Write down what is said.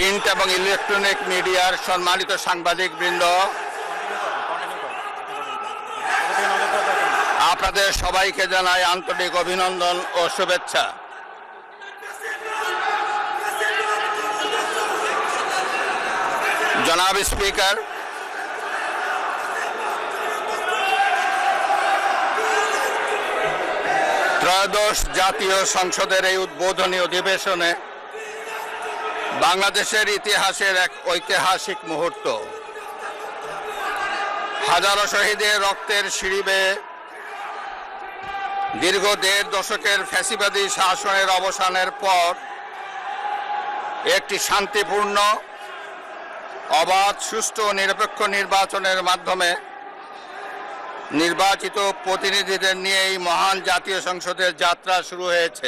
Print এবং electronic মিডিয়ার সম্মানিত সাংবাদিকবৃন্দ, আপনাদের সবাইকে জানাই আন্তরিক অভিনন্দন ও শুভেচ্ছা। জনাব স্পিকার, ত্রয়োদশ জাতীয় সংসদের এই উদ্বোধনী অধিবেশনে বাংলাদেশের ইতিহাসের এক ঐতিহাসিক মুহূর্ত। হাজারো শহীদের রক্তের সিঁড়ি বেয়ে দীর্ঘ ১.৫ দশকের ফ্যাসিবাদী শাসনের অবসানের পর একটি শান্তিপূর্ণ, অবাধ, সুষ্ঠু ও নিরপেক্ষ নির্বাচনের মাধ্যমে নির্বাচিত প্রতিনিধিদের নিয়ে এই মহান জাতীয় সংসদের যাত্রা শুরু হয়েছে।